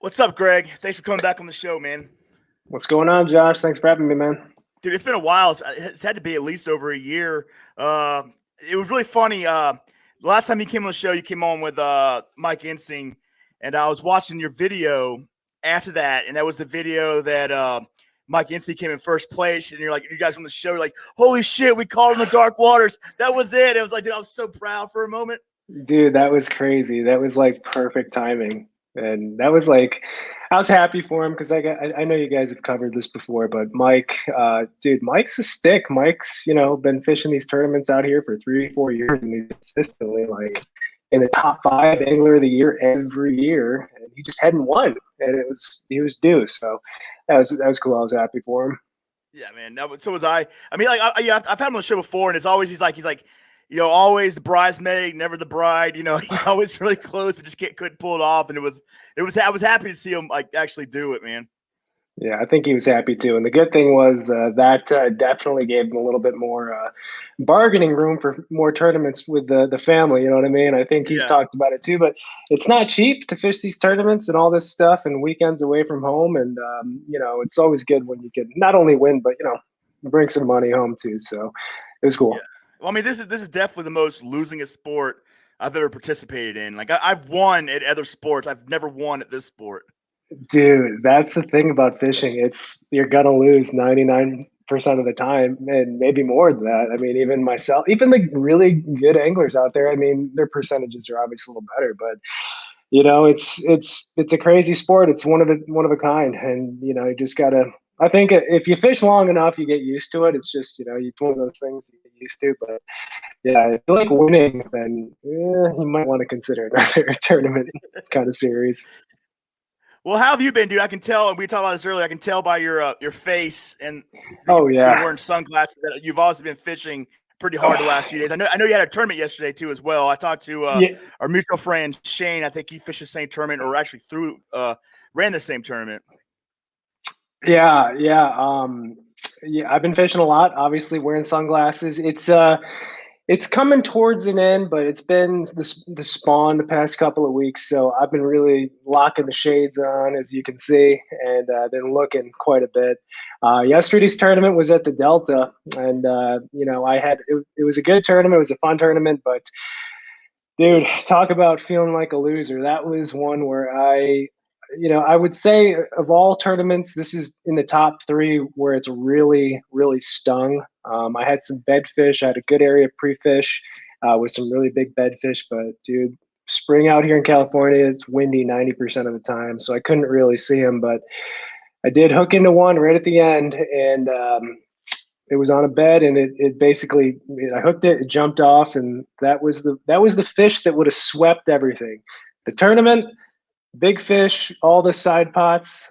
What's up, Greg? Thanks for coming back on the show, man. What's going on, Josh? Thanks for having me, man. Dude, it's been a while. It's had to be at least over a year. Uh, it was really funny. The last time you came on the show, you came on with Mike Insing, and I was watching your video after that, and that was the video that Mike Insing came in first place, and you're like, you guys on the show, you're like, holy shit, we caught in the dark waters. That was it. It was like, dude, I was so proud for a moment. Dude, that was crazy. That was like perfect timing. And that was like, I was happy for him because I know you guys have covered this before, but Mike, dude, Mike's a stick. Mike's, been fishing these tournaments out here for 3, 4 years and he's consistently like in the top five angler of the year every year. And he just hadn't won. And he was due. So that was cool. I was happy for him. Yeah, man. So was I. I mean, like, I've had him on the show before, and it's always he's like, always the bridesmaid, never the bride. He's always really close, but just couldn't pull it off. And I was happy to see him like actually do it, man. Yeah, I think he was happy too. And the good thing was that definitely gave him a little bit more bargaining room for more tournaments with the family. You know what I mean? I think he's Yeah, talked about it too. But it's not cheap to fish these tournaments and all this stuff and weekends away from home. And, it's always good when you can not only win, but, bring some money home too. So it was yeah. cool. Well, I mean, this is definitely the most losingest sport I've ever participated in. Like, I've won at other sports, I've never won at this sport. Dude, that's the thing about fishing. You're gonna lose 99% of the time, and maybe more than that. I mean, even myself, even the really good anglers out there, I mean, their percentages are obviously a little better, but it's a crazy sport. It's one of a kind, and you just gotta. I think if you fish long enough, you get used to it. It's just it's one of those things you get used to. But yeah, if you like winning, then you might want to consider another tournament kind of series. Well, how have you been, dude? I can tell, and we talked about this earlier. I can tell by your face and Oh you're yeah. wearing sunglasses that you've also been fishing pretty hard the last few days. I know you had a tournament yesterday too as well. I talked to Yeah, our mutual friend Shane. I think he fished the same tournament, or actually ran the same tournament. yeah. I've been fishing a lot. Obviously, wearing sunglasses. It's coming towards an end, but it's been the spawn the past couple of weeks. So I've been really locking the shades on, as you can see, and been looking quite a bit. Yesterday's tournament was at the Delta, and it was a good tournament. It was a fun tournament, but dude, talk about feeling like a loser. That was one where I would say of all tournaments, this is in the top three where it's really, really stung. I had some bedfish. I had a good area of pre-fish with some really big bedfish. But dude, spring out here in California, it's windy 90% of the time, so I couldn't really see them. But I did hook into one right at the end, and it was on a bed, and it basically I hooked it, it jumped off, and that was the fish that would have swept everything. The tournament, big fish, all the side pots.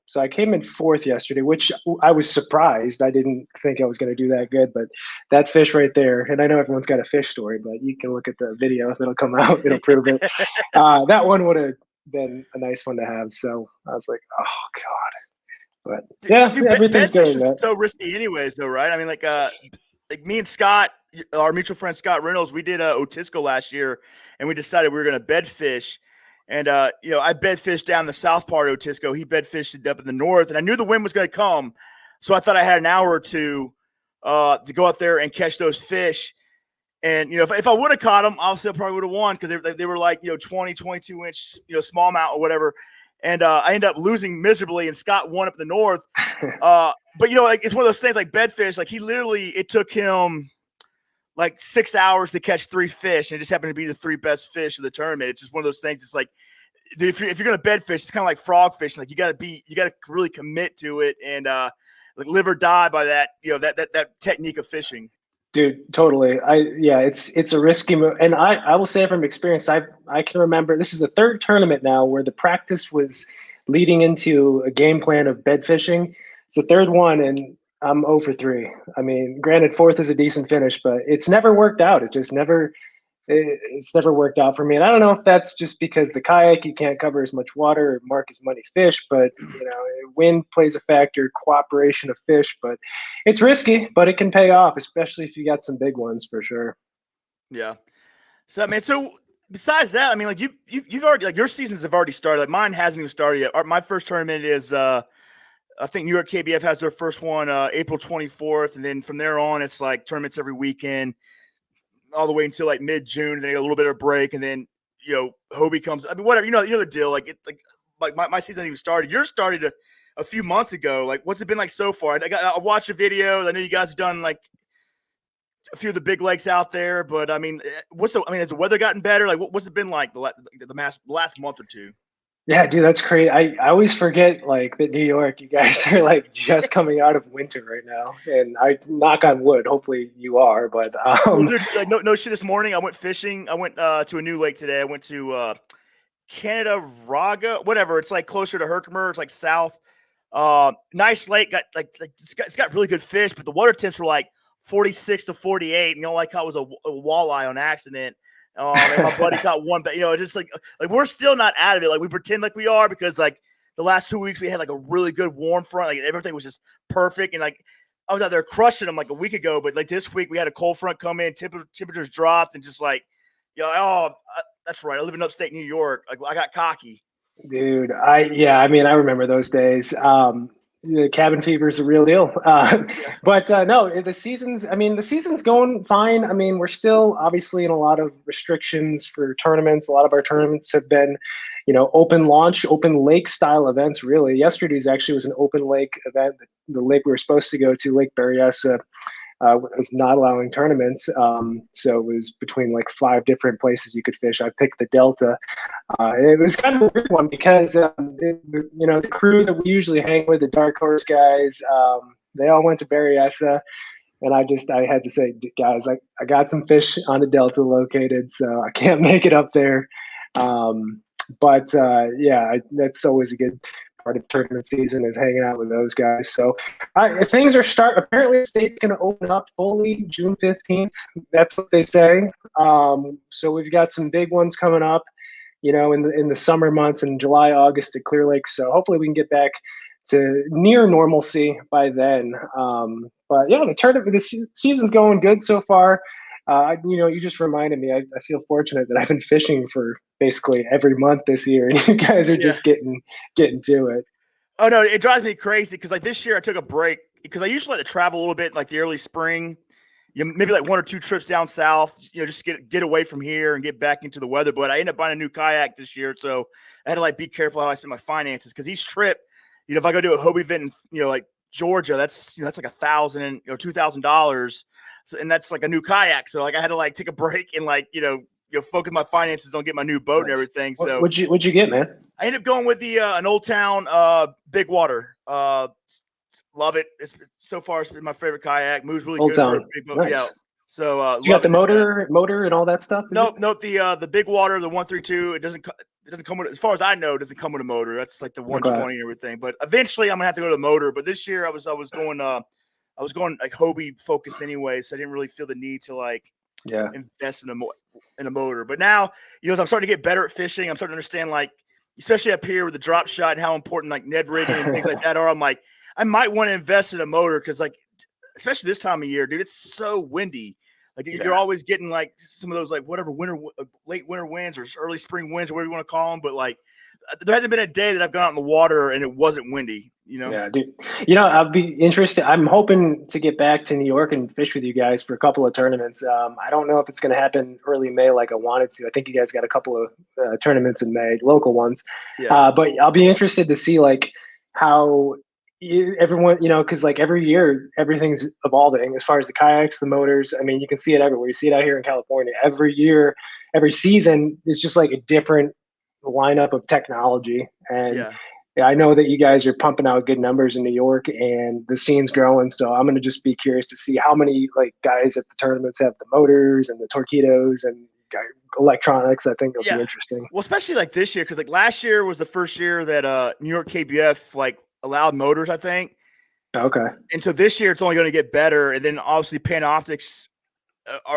So I came in fourth yesterday, which I was surprised. I didn't think I was going to do that good, but that fish right there, and I know everyone's got a fish story, but you can look at the video that'll come out, it'll prove it. That one would have been a nice one to have. So I was like, oh God. But yeah, Dude, everything's bedfish going is good. so risky, anyways, though, right? I mean, like me and Scott, our mutual friend Scott Reynolds, we did Otisco last year, and we decided we were going to bedfish. And I bedfished down the south part of Otisco. He bedfished up in the north, and I knew the wind was going to come, so I thought I had an hour or two to go out there and catch those fish. And if I would have caught them, obviously I probably would have won because they were like 20, 22 inch smallmouth or whatever. And I ended up losing miserably, and Scott won up in the north. But like it's one of those things like bedfish. Like it took him like 6 hours to catch three fish, and it just happened to be the three best fish of the tournament. It's just one of those things. It's like, dude, if you're gonna bed fish, it's kind of like frog fishing. Like you gotta really commit to it and like live or die by that that technique of fishing. Dude, totally. It's a risky move, and I will say from experience, I can remember this is the third tournament now where the practice was leading into a game plan of bed fishing. It's the third one, and I'm 0 for 3. I mean, granted, fourth is a decent finish, but it's never worked out. It's never worked out for me. And I don't know if that's just because the kayak, you can't cover as much water or mark as many fish, but wind plays a factor, cooperation of fish, but it's risky, but it can pay off, especially if you got some big ones for sure. Yeah. So man, so besides that, I mean, like you've already like your seasons have already started. Like mine hasn't even started yet. My first tournament is I think New York KBF has their first one April 24th, and then from there on, it's like tournaments every weekend, all the way until like mid-June. And then you get a little bit of a break, and then Hobie comes. I mean, whatever, you know the deal. Like my season hasn't even started. Yours started a few months ago. Like, what's it been like so far? I watched the videos. I know you guys have done like a few of the big lakes out there, but I mean, has the weather gotten better? Like, what's it been like the last month or two? Yeah, dude, that's crazy. I always forget like that New York, you guys are like just coming out of winter right now, and I knock on wood. Hopefully you are, but Well, dude, like no shit. This morning I went fishing. I went to a new lake today. I went to Canada Raga, whatever. It's like closer to Herkimer. It's like south. Nice lake. Got it's got really good fish, but the water temps were like 46 to 48. And like how it was a walleye on accident. And my buddy caught one, but just like we're still not out of it. Like we pretend like we are because like the last 2 weeks we had like a really good warm front. Like everything was just perfect, and like I was out there crushing them like a week ago. But like this week we had a cold front come in, temperatures dropped, and just like that's right. I live in upstate New York. Like I got cocky. dude, I mean, I remember those days. The cabin fever is a real deal. But no, the season's going fine. I mean, we're still obviously in a lot of restrictions for tournaments. A lot of our tournaments have been, open launch, open lake style events. Really, yesterday's actually was an open lake event. The lake we were supposed to go to, Lake Berryessa, was not allowing tournaments. So it was between like 5 different places you could fish. I picked the Delta. It was kind of a weird one because, the crew that we usually hang with, the Dark Horse guys, they all went to Berryessa. And I had to say, guys, I got some fish on the Delta located, so I can't make it up there. That's always a good part of tournament season is hanging out with those guys. So things are apparently the state's going to open up fully June 15th. That's what they say. So we've got some big ones coming up, in the summer months in July, August at Clear Lake. So hopefully we can get back to near normalcy by then. But yeah, the season's going good so far. You just reminded me. I feel fortunate that I've been fishing for basically every month this year, and you guys are just getting to it. Oh no, it drives me crazy because like this year I took a break because I usually like to travel a little bit in like the early spring. Maybe like 1 or 2 trips down south. Just get away from here and get back into the weather. But I ended up buying a new kayak this year, so I had to like be careful how I spend my finances because each trip, if I go do a Hobie event in like Georgia, that's like $1,000, $2,000. And that's like a new kayak. So like I had to like take a break and like, focus my finances on getting my new boat and everything. So what'd you get, man? I ended up going with the an Old Town Big Water. Love it. So far it's been my favorite kayak. Moves really Old good Town. for a big boat. Nice. Yeah. So you got the motor and all that stuff? Nope. The Big Water, the 132. It doesn't come with, as far as I know, it doesn't come with a motor. That's like the 120 and everything. But eventually I'm gonna have to go to the motor. But this year I was going like Hobie focus anyway, so I didn't really feel the need to like invest in a motor. But now, as I'm starting to get better at fishing, I'm starting to understand like, especially up here with the drop shot and how important like Ned rigging and things like that are. I'm like, I might want to invest in a motor because like, especially this time of year, dude, it's so windy. Like you're always getting like some of those like whatever late winter winds or early spring winds or whatever you want to call them. But like, there hasn't been a day that I've gone out in the water and it wasn't windy. Yeah, dude. I'll be interested. I'm hoping to get back to New York and fish with you guys for a couple of tournaments. I don't know if it's going to happen early May like I wanted to. I think you guys got a couple of tournaments in May, local ones. Yeah. But I'll be interested to see like how everyone, because like every year everything's evolving as far as the kayaks, the motors. I mean, you can see it everywhere. You see it out here in California. Every year, every season is just like a different lineup of technology. And I know that you guys are pumping out good numbers in New York and the scene's growing. So I'm going to just be curious to see how many like guys at the tournaments have the motors and the torpedoes and electronics. I think it'll be interesting. Well, especially like this year, because like last year was the first year that New York KBF like allowed motors, I think. Okay. And so this year it's only going to get better. And then obviously Panoptics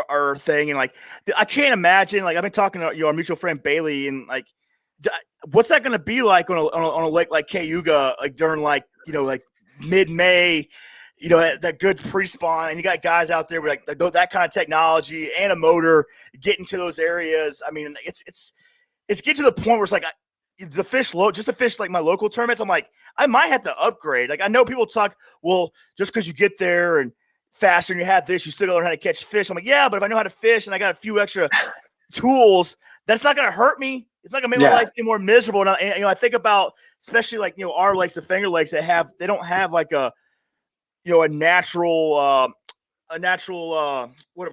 are a thing. And like, I can't imagine, like I've been talking to our mutual friend Bailey and like, what's that going to be like on a lake like Cayuga, like during like, like mid-May, that good pre-spawn, and you got guys out there with that kind of technology and a motor getting to those areas. I mean, it's getting to the point where it's like the fish just the fish like my local tournaments. I'm like, I might have to upgrade. Like I know people talk, well, just because you get there and faster and you have this, you still gotta learn how to catch fish. I'm like, yeah, but if I know how to fish and I got a few extra tools, that's not gonna hurt me. It's not gonna make my life seem more miserable. And I think about especially like our lakes, the Finger Lakes, they don't have like a natural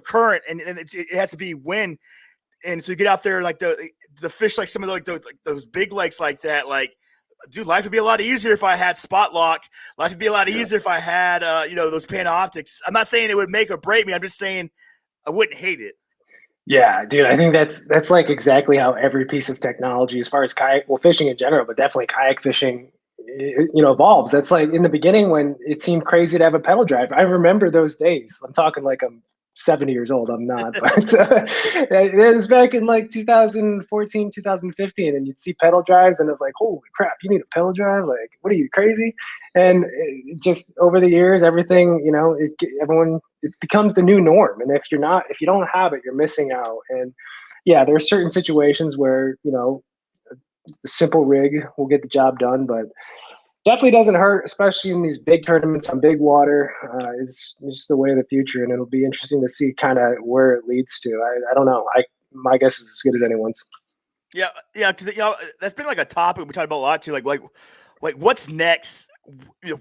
current, and it has to be wind. And so you get out there like the fish, like some of those big lakes like that, like, dude, life would be a lot easier if I had spot lock. Life would be a lot easier if I had those Panoptics. I'm not saying it would make or break me. I'm just saying I wouldn't hate it. Yeah, dude, I think that's like exactly how every piece of technology, as far as fishing in general, but definitely kayak fishing, evolves. That's like in the beginning when it seemed crazy to have a pedal drive. I remember those days. I'm talking like I'm 70 years old. I'm not, but it was back in like 2014, 2015, and you'd see pedal drives, and it's like, holy crap, you need a pedal drive? Like, what are you, crazy? And just over the years, everything, it becomes the new norm. And if you don't have it, you're missing out. And yeah, there are certain situations where the simple rig will get the job done, but definitely doesn't hurt, especially in these big tournaments on big water. It's just the way of the future, and it'll be interesting to see kind of where it leads to. I don't know. My guess is as good as anyone's. Yeah, because that's been like a topic we talked about a lot too. Like what's next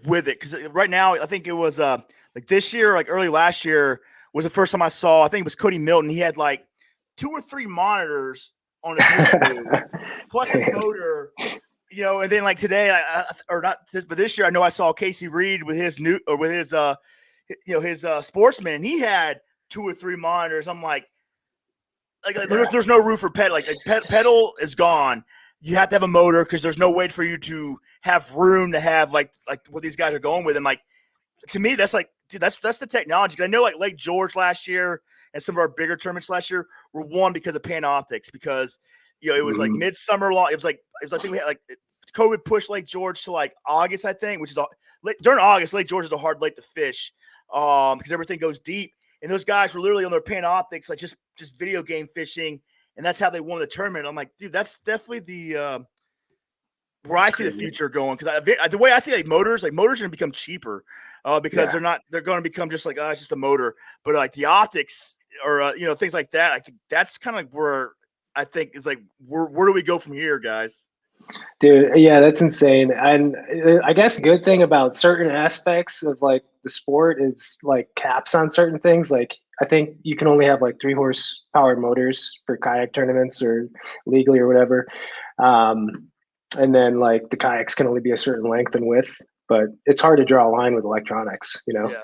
with it? Because right now, I think it was like this year, like early last year was the first time I saw. I think it was Cody Milton. He had like 2 or 3 monitors on his canoe, plus his motor. And then like today, or not this, but this year, I know I saw Casey Reed with his Sportsman, and he had 2 or 3 monitors. I'm like there's no roof for pedal. Like pedal is gone. You have to have a motor because there's no way for you to have room to have like what these guys are going with. And like, to me, that's like, dude, that's the technology. I know like Lake George last year and some of our bigger tournaments last year were won because of Panoptics, because it was like midsummer long. It was I think we had like COVID pushed Lake George to like August, I think, which is during August. Lake George is a hard lake to fish because everything goes deep. And those guys were literally on their Panoptics, like just video game fishing, and that's how they won the tournament. I'm like, dude, that's definitely the where I see the future going. Because the way I see motors are going to become cheaper because they're going to become just like it's just a motor. But like the optics or things like that, I think that's kind of where I think is like where do we go from here, guys? Dude, yeah, that's insane. And I guess the good thing about certain aspects of like the sport is like caps on certain things. Like I think you can only have like 3 horsepower motors for kayak tournaments or legally or whatever. And then like the kayaks can only be a certain length and width, but it's hard to draw a line with electronics, Yeah.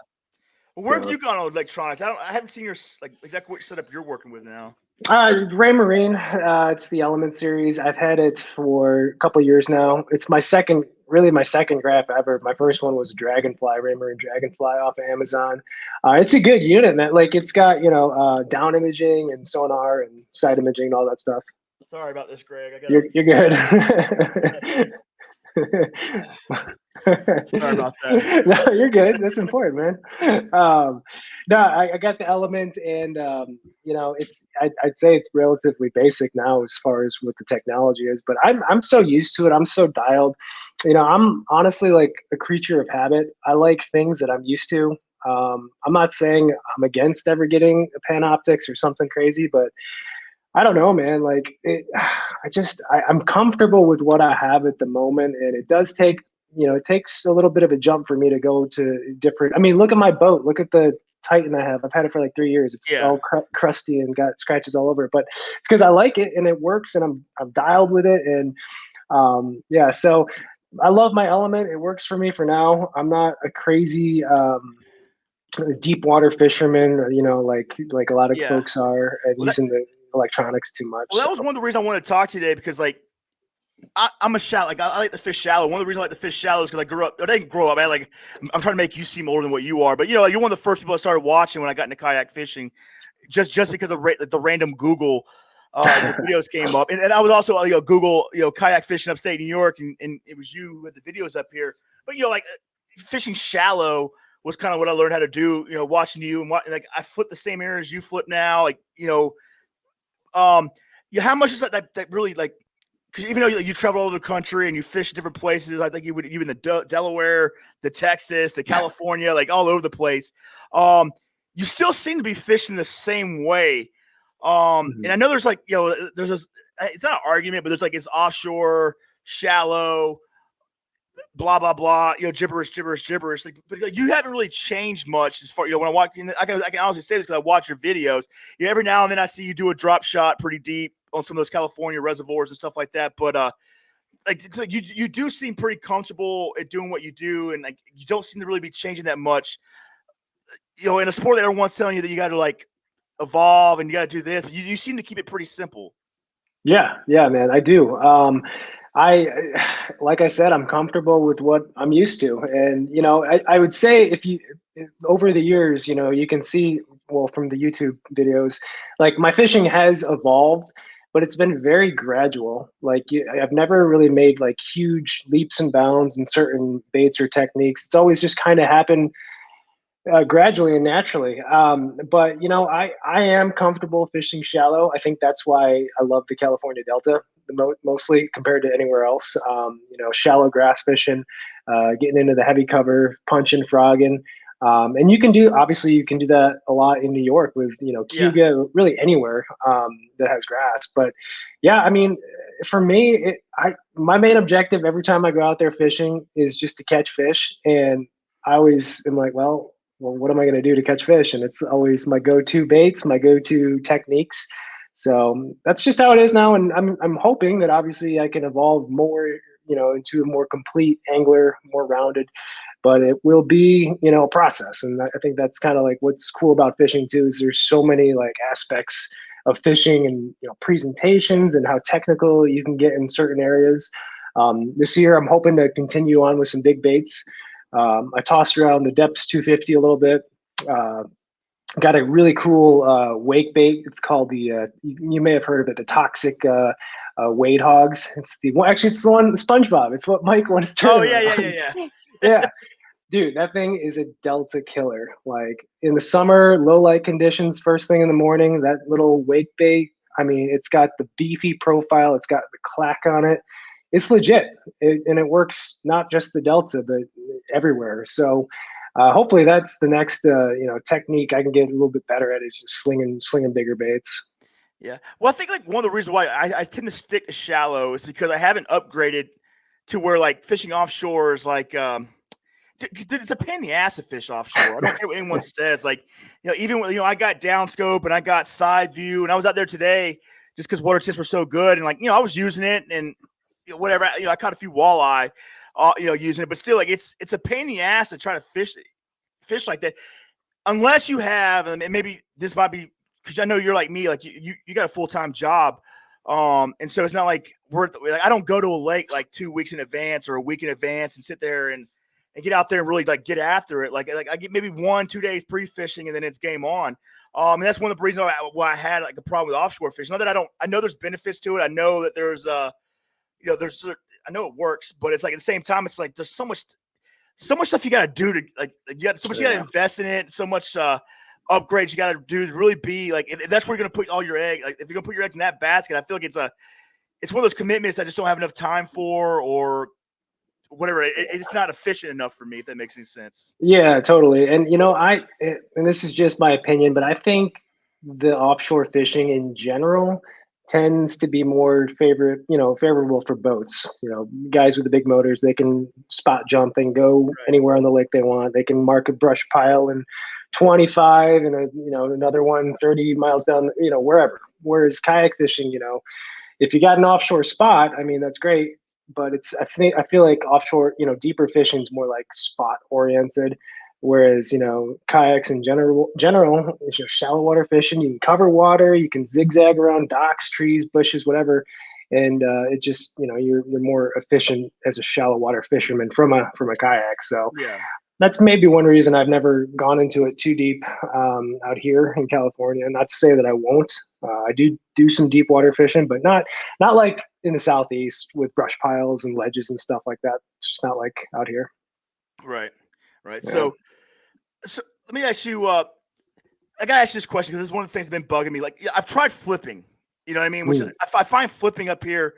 Well, where have you gone on electronics? I haven't seen your exactly what setup you're working with now. Raymarine, it's the Element series. I've had it for a couple of years now. It's my second graph ever. My first one was a Dragonfly, Raymarine Dragonfly off of Amazon. It's a good unit, man. Like it's got down imaging and sonar and side imaging and all that stuff. Sorry about this, Greg. You're good. Sorry about that. No, you're good. That's important, man. No, I got the Element, and I'd say it's relatively basic now as far as what the technology is. But I'm so used to it. I'm so dialed. I'm honestly like a creature of habit. I like things that I'm used to. I'm not saying I'm against ever getting a Panoptics or something crazy, but I don't know, man. Like I'm comfortable with what I have at the moment, and it does take. It takes a little bit of a jump for me to go to different. I mean, look at my boat. Look at the Titan I have. I've had it for like 3 years. It's all crusty and got scratches all over it, but it's because I like it and it works, and I'm dialed with it. And so I love my Element. It works for me for now. I'm not a crazy deep water fisherman, like a lot of folks are, and using the electronics too much. Well, that was one of the reasons I wanted to talk today, because like I'm a shallow. Like I like to fish shallow. One of the reasons I like to fish shallow is because I didn't grow up. I'm trying to make you seem older than what you are. But you're one of the first people I started watching when I got into kayak fishing, just because of the random Google videos came up, and I was also Google kayak fishing upstate New York, and it was you who had the videos up here. But like fishing shallow was kind of what I learned how to do. Watching you and like I flip the same areas you flip now. Like how much is that really like? Because even though you travel all over the country and you fish different places, I think you would even the Delaware, the Texas, the California, like all over the place. You still seem to be fishing the same way. And I know there's like there's this. It's not an argument, but there's like it's offshore, shallow, blah blah blah. Gibberish. Like, but like, you haven't really changed much as far. When I watch, I can honestly say this because I watch your videos. Every now and then I see you do a drop shot pretty deep on some of those California reservoirs and stuff like that. But like you do seem pretty comfortable at doing what you do, and like you don't seem to really be changing that much. In a sport that everyone's telling you that you got to like evolve and you got to do this, but you seem to keep it pretty simple. Yeah, man, I do. I, like I said, I'm comfortable with what I'm used to. And, I would say over the years, you can see, well, from the YouTube videos, like my fishing has evolved, but it's been very gradual. Like I've never really made like huge leaps and bounds in certain baits or techniques. It's always just kind of happened gradually and naturally. But I am comfortable fishing shallow. I think that's why I love the California Delta mostly compared to anywhere else. Shallow grass fishing, getting into the heavy cover, punching, frogging. And you can do that a lot in New York with, Cuga, really anywhere that has grass. But yeah, I mean, for me, my main objective every time I go out there fishing is just to catch fish. And I always am like, well, what am I going to do to catch fish? And it's always my go-to baits, my go-to techniques. So that's just how it is now. And I'm hoping that obviously I can evolve more, into a more complete angler, more rounded, but it will be, a process. And I think that's kind of like what's cool about fishing too, is there's so many like aspects of fishing and, presentations and how technical you can get in certain areas. This year, I'm hoping to continue on with some big baits. I tossed around the depths 250 a little bit. Got a really cool wake bait. It's called you may have heard of it, the toxic wade hogs. It's the one SpongeBob. It's what Mike won his tournament. Oh yeah. Yeah, dude, that thing is a Delta killer. Like in the summer, low light conditions, first thing in the morning, that little wake bait. I mean, it's got the beefy profile. It's got the clack on it. It's legit, and it works not just the Delta, but everywhere. So hopefully that's the next technique I can get a little bit better at, is just slinging bigger baits. Yeah. Well, I think like one of the reasons why I tend to stick to shallow is because I haven't upgraded to where like fishing offshore is like dude, it's a pain in the ass to fish offshore. I don't care what anyone says. Like, even when I got down scope and I got side view, and I was out there today just because water tips were so good, and like I was using it and whatever. I caught a few walleye, using it, but still, like it's a pain in the ass to try to fish like that, unless you have, and maybe this might be because I know you're like me, like you got a full-time job, and so it's not like I don't go to a lake like 2 weeks in advance or a week in advance and sit there and get out there and really like get after it. Like I get maybe 1-2 days pre-fishing and then it's game on. And that's one of the reasons why I had like a problem with offshore fishing. Not that I know there's benefits to it. I know that there's I know it works, but it's like at the same time, it's like there's so much stuff you got to do to like you got so much you got to invest in it, so much upgrades you got to do to really be like. If that's where you're gonna put all your egg. Like if you're gonna put your eggs in that basket, I feel like it's one of those commitments I just don't have enough time for, or whatever. It's not efficient enough for me, if that makes any sense. Yeah, totally. And and this is just my opinion, but I think the offshore fishing in general tends to be more favorable for boats. Guys with the big motors, they can spot jump and go anywhere on the lake they want. They can mark a brush pile in 25 and another one 30 miles down, wherever. Whereas kayak fishing, if you got an offshore spot, I mean, that's great. But I feel like offshore, deeper fishing is more like spot oriented. Whereas, kayaks in general, shallow water fishing, you can cover water, you can zigzag around docks, trees, bushes, whatever. And it just, you're more efficient as a shallow water fisherman from a kayak. So yeah, that's maybe one reason I've never gone into it too deep out here in California. Not to say that I won't. I do some deep water fishing, but not like in the Southeast with brush piles and ledges and stuff like that. It's just not like out here. Right. Yeah. So So let me ask you. I gotta ask you this question because this is one of the things that's been bugging me. Like, yeah, I've tried flipping. You know what I mean? Which Mm. I find flipping up here.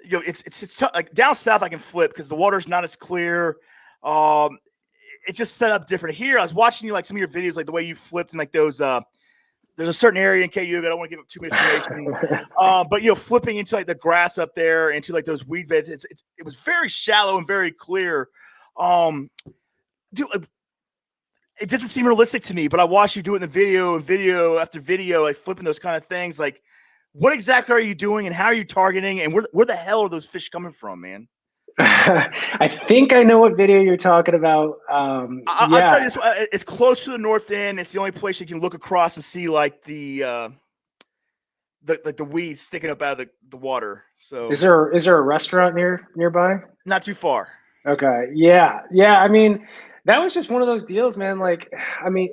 It's tough. Like down south, I can flip because the water's not as clear. Um, it's just set up different. Here, I was watching you like some of your videos, like the way you flipped in like those. There's a certain area in KU. I don't want to give up too much information. But flipping into like the grass up there, into like those weed beds, it was very shallow and very clear. Dude, it doesn't seem realistic to me, but I watched you do it in the video after video, like flipping those kind of things. Like, what exactly are you doing, and how are you targeting, and where the hell are those fish coming from, man? I think I know what video you're talking about. I'll tell you this: it's close to the north end. It's the only place you can look across and see like the weeds sticking up out of the water. So, is there a restaurant nearby? not too far. Okay. Yeah. Yeah. I mean, that was just one of those deals, man. Like, I mean,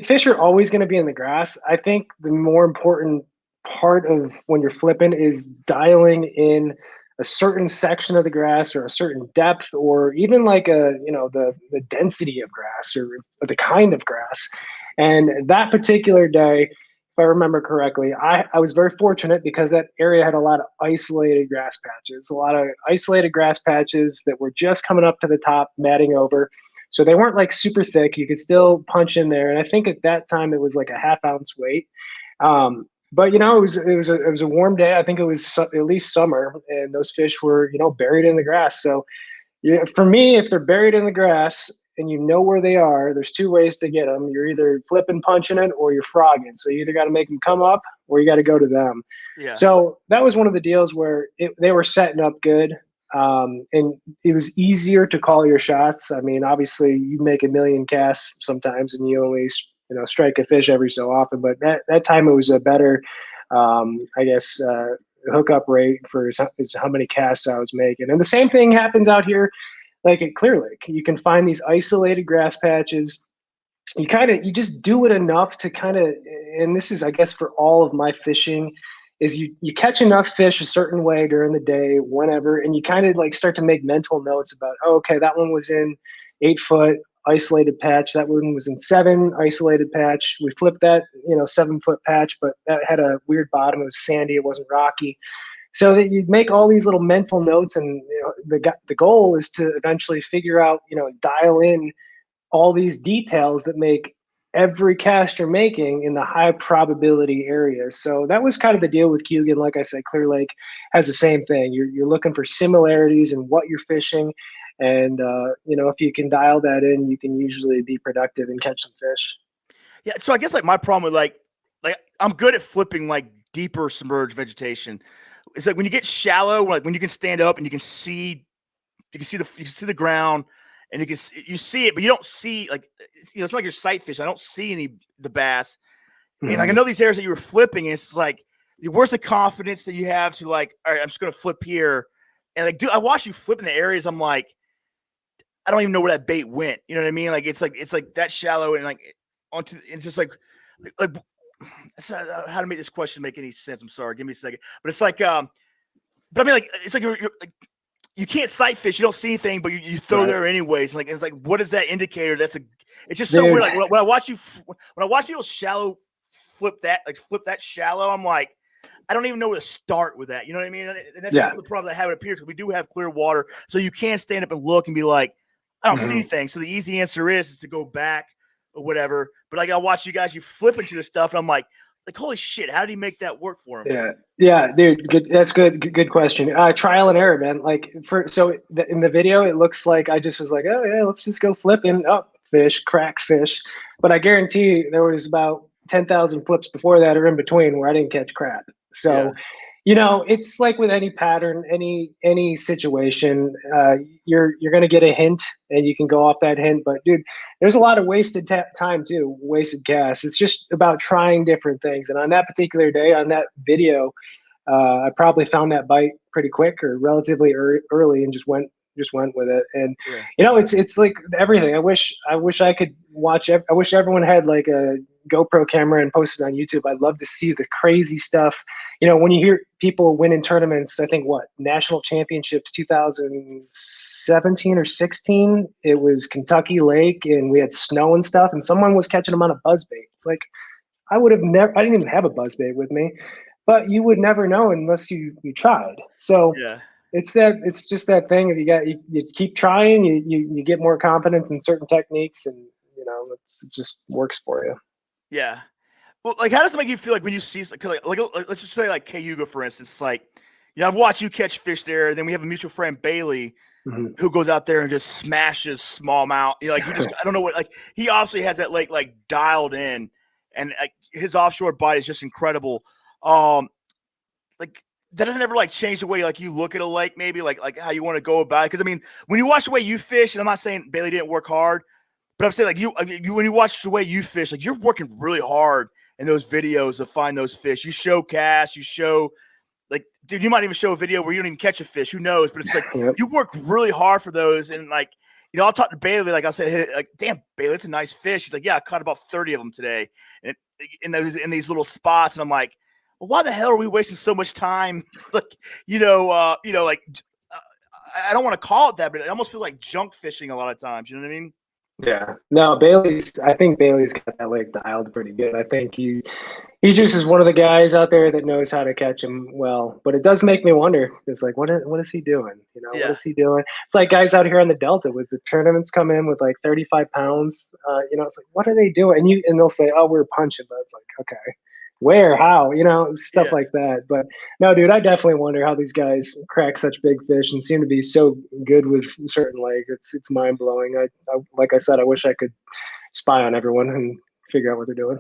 fish are always going to be in the grass. I think the more important part of when you're flipping is dialing in a certain section of the grass or a certain depth or even like the density of grass or the kind of grass. And that particular day, if I remember correctly, I was very fortunate because that area had a lot of isolated grass patches, a lot of isolated grass patches that were just coming up to the top, matting over. So they weren't like super thick. You could still punch in there. And I think at that time it was like a half ounce weight. But it was a warm day. I think it was at least summer, and those fish were buried in the grass. So yeah, for me, if they're buried in the grass and you know where they are, there's two ways to get them. You're either flipping, punching it, or you're frogging. So you either got to make them come up or you got to go to them. Yeah. So that was one of the deals where they were setting up good. And it was easier to call your shots. I mean, obviously you make a million casts sometimes and you only, strike a fish every so often, but that time it was a better, I guess, hookup rate for how many casts I was making. And the same thing happens out here, like at Clear Lake. You can find these isolated grass patches. You just do it enough to and this is, I guess, for all of my fishing, is you catch enough fish a certain way during the day, whenever, and you kind of like start to make mental notes about, oh, okay, that one was in 8 foot isolated patch. That one was in 7 isolated patch. We flipped that, 7 foot patch, but that had a weird bottom. It was sandy. It wasn't rocky. So that you make all these little mental notes, and the goal is to eventually figure out, dial in all these details that make every cast you're making in the high probability areas. So that was kind of the deal with Cugin. Like I said, Clear Lake has the same thing. You're looking for similarities in what you're fishing. And, if you can dial that in, you can usually be productive and catch some fish. Yeah. So I guess like my problem with like I'm good at flipping like deeper submerged vegetation. It's like when you get shallow, like when you can stand up and you can see the ground, and you see it, but you don't see like it's like your sight fish. I don't see the bass, and like I know these areas that you were flipping, and it's like where's the confidence that you have to like, all right, I'm just gonna flip here, and like dude, I watch you flip in the areas. I'm like, I don't even know where that bait went. You know what I mean? Like it's like that shallow and like onto and just like how to make this question make any sense. I'm sorry, give me a second, but it's like but I mean like it's like you're like you can't sight fish. You don't see anything, but you throw there anyways. Like it's like, what is that indicator? It's just so weird. Like when I watch people shallow flip that shallow, I'm like, I don't even know where to start with that. You know what I mean? And that's the problem I have up here because we do have clear water, so you can stand up and look and be like, I don't see anything. So the easy answer is to go back or whatever. But like I watch you guys, you flip into the stuff, and I'm like, holy shit, how did he make that work for him? Yeah, dude, good. That's good question. Trial and error, man. Like in the video, it looks like I just was like, oh yeah, let's just go flipping up fish, crack fish. But I guarantee there was about 10,000 flips before that or in between where I didn't catch crap. So, it's like with any pattern, any situation, you're going to get a hint and you can go off that hint. But dude, there's a lot of wasted time too, wasted gas. It's just about trying different things. And on that particular day, on that video, I probably found that bite pretty quick or relatively early and just went with it. And it's like everything. I wish I could watch. I wish everyone had like a GoPro camera and post it on YouTube. I'd love to see the crazy stuff. You know, when you hear people winning tournaments, I think national championships 2017 or 16, it was Kentucky Lake and we had snow and stuff, and someone was catching them on a buzzbait. It's like, I didn't even have a buzzbait with me, but you would never know unless you tried. So Yeah. it's just that thing. If you keep trying, you get more confidence in certain techniques, and you know, it just works for you. Yeah. Well, like, how does it make you feel like when you see, like let's just say like Cayuga, for instance, like, you know, I've watched you catch fish there. And then we have a mutual friend, Bailey, Mm-hmm. who goes out there and just smashes smallmouth. You know, like I don't know what, like, he obviously has that lake like dialed in, and like his offshore bite is just incredible. Like, that doesn't ever like change the way like you look at a lake, maybe like how you want to go about it. Because I mean, when you watch the way you fish, and I'm not saying Bailey didn't work hard, but I'm saying like you when you watch the way you fish, like, you're working really hard in those videos to find those fish. You show casts, you show, like, dude, you might even show a video where you don't even catch a fish. Who knows? But it's like, Yep. you work really hard for those. And like, you know, I'll talk to Bailey. Like, I'll say, hey, like, damn, Bailey, it's a nice fish. He's like, yeah, I caught about 30 of them today, and in these little spots. And I'm like, well, why the hell are we wasting so much time? Like, like, I don't want to call it that, but I almost feel like junk fishing a lot of times. You know what I mean? Yeah. No, I think Bailey's got that lake dialed pretty good. I think he just is one of the guys out there that knows how to catch them well. But it does make me wonder. It's like, what is he doing? You know, what Yeah. is he doing? It's like guys out here on the Delta with the tournaments come in with like 35 pounds. You know, it's like, what are they doing? And they'll say, oh, we're punching. But it's like, okay, where, how, you know, stuff Yeah. like that. But no, dude, I definitely wonder how these guys crack such big fish and seem to be so good with certain lakes. It's mind blowing. I like I said, I wish I could spy on everyone and figure out what they're doing.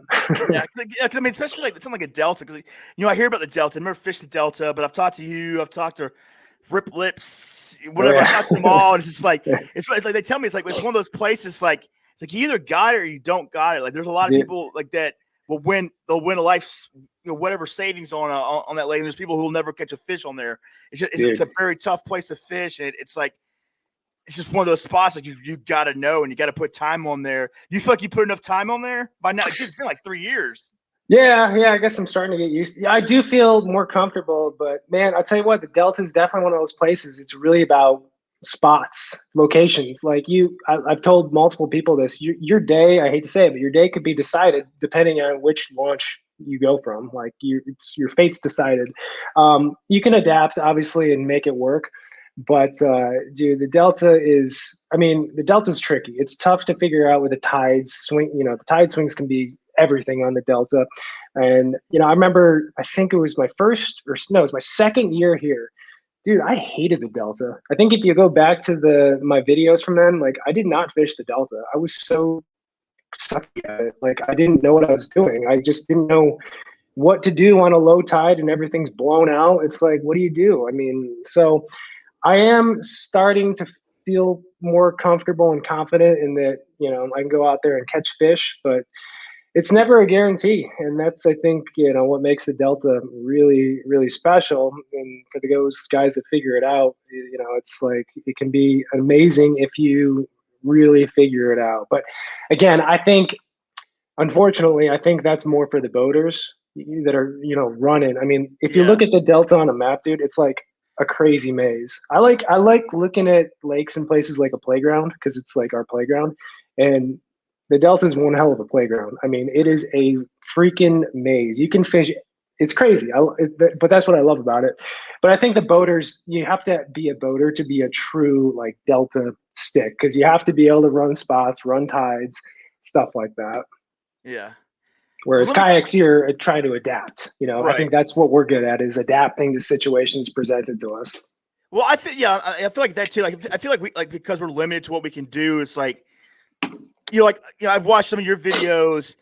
Yeah, cause I mean, especially like something like a Delta, because, you know, I hear about the Delta. I've never fished the Delta, but I've talked to you. I've talked to Rip Lips, Oh whatever. I've talked to them all, and it's just like, yeah. it's like they tell me, it's one of those places, like, it's like you either got it or you don't got it. Like, there's a lot of Yeah. people like that they'll win a life, you know, whatever savings on that lake. And there's people who will never catch a fish on there. It's a very tough place to fish, and it's like, it's just one of those spots like you got to know, and you got to put time on there. You feel like you put enough time on there by now? It's been like 3 years. Yeah, I guess I'm starting to get used to it. I do feel more comfortable, but man, I'll tell you what, the Delta is definitely one of those places. It's really about spots, locations. Like I've told multiple people this. Your day, I hate to say it, but your day could be decided depending on which launch you go from. Like your fate's decided. You can adapt, obviously, and make it work. But dude, the Delta's tricky. It's tough to figure out with the tides swing. You know, the tide swings can be everything on the Delta. And, you know, I remember, I think it was my first, or no, it was my second year here. Dude, I hated the Delta. I think if you go back to my videos from then, like, I did not fish the Delta. I was so sucky at it. Like, I didn't know what I was doing. I just didn't know what to do on a low tide and everything's blown out. It's like, what do you do? I mean, so I am starting to feel more comfortable and confident in that, you know, I can go out there and catch fish, but it's never a guarantee. And that's, I think, you know, what makes the Delta really, really special. And for those guys that figure it out, you know, it's like, it can be amazing if you really figure it out. But again, I think, unfortunately, I think that's more for the boaters that are, you know, running. I mean, if you Yeah. look at the Delta on a map, dude, it's like a crazy maze. I like looking at lakes and places like a playground because it's like our playground, and the Delta is one hell of a playground. I mean, it is a freaking maze. You can fish. It's crazy, but that's what I love about it. But I think the boaters, you have to be a boater to be a true like Delta stick because you have to be able to run spots, run tides, stuff like that. Yeah. Well, Whereas let me. kayaks, you're trying to adapt. You know, I Right. think that's what we're good at is adapting to situations presented to us. Well, I think, yeah, I feel like that too. Like, I feel like because we're limited to what we can do, it's like, I've watched some of your videos,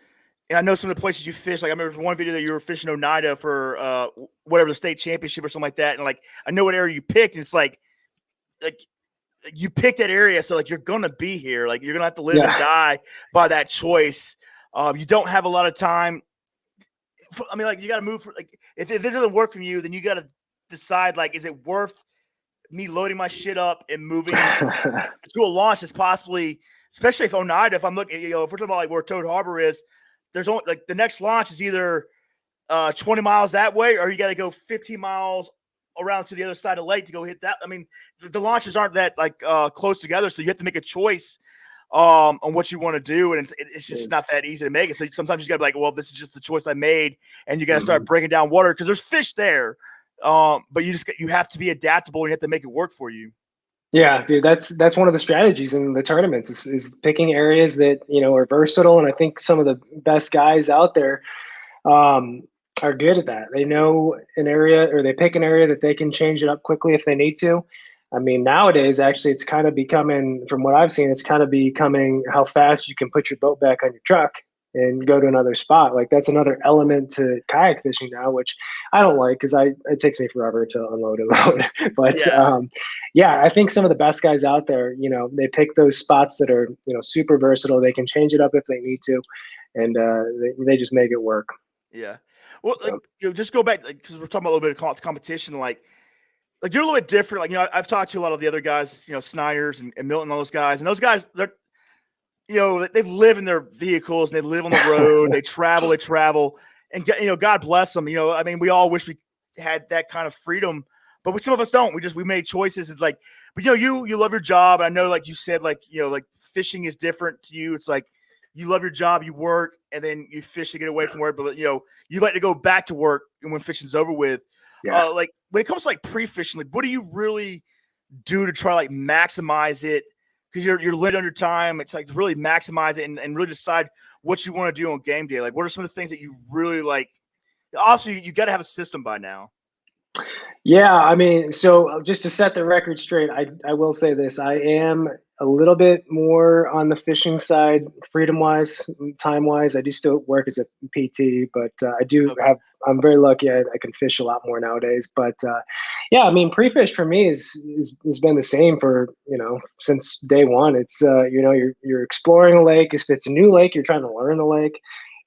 and I know some of the places you fish. Like, I remember one video that you were fishing Oneida for whatever, the state championship or something like that, and like, I know what area you picked, and it's like you picked that area, so like, you're gonna be here. Like, you're gonna have to live and Yeah. die by that choice. You don't have a lot of time. I mean, like, you got to move. Like, if this doesn't work for you, then you got to decide, like, is it worth me loading my shit up and moving to a launch that's possibly, especially if Oneida, if I'm looking, if we're talking about like where Toad Harbor is, there's only like the next launch is either 20 miles that way, or you got to go 15 miles around to the other side of the lake to go hit that. I mean, the launches aren't that like close together, so you have to make a choice on what you want to do, and it's just not that easy to make it. So sometimes you got to be like, well, this is just the choice I made, and you got to start breaking down water because there's fish there, but you have to be adaptable and you have to make it work for you. Yeah, dude, that's one of the strategies in the tournaments is picking areas that, you know, are versatile. And I think some of the best guys out there um, are good at that. They know an area, or they pick an area that they can change it up quickly if they need to. I mean, nowadays, actually, it's kind of becoming, from what I've seen, it's kind of becoming how fast you can put your boat back on your truck and go to another spot. Like that's another element to kayak fishing now, which I don't like because it takes me forever to unload and load. But Yeah. yeah, I think some of the best guys out there, you know, they pick those spots that are, you know, super versatile. They can change it up if they need to, and they just make it work. Yeah. Well, like So, just go back, like, because we're talking about a little bit of competition, like you're a little bit different. Like, I've talked to a lot of the other guys, Snyder's and Milton, all those guys, and those guys, they're, they live in their vehicles and they live on the road. They travel, and God bless them. I mean, we all wish we had that kind of freedom, but some of us don't. We made choices. It's like, but you love your job. I know, like you said, like like fishing is different to you. It's like you love your job, you work, and then you fish to get away from work. But you like to go back to work when fishing's over with. yeah. Like when it comes to like pre-fishing, like what do you really do to try like maximize it? Because you're limited on your time. It's like to really maximize it and really decide what you want to do on game day. Like, what are some of the things that you really like? Obviously, you got to have a system by now. Yeah, I mean, so just to set the record straight, I will say this. I am a little bit more on the fishing side, freedom wise, time wise. I do still work as a PT, but Okay. I'm very lucky. I can fish a lot more nowadays. But yeah, I mean, pre-fish for me has been the same for, since day one. It's, you're exploring a lake. If it's a new lake, you're trying to learn the lake,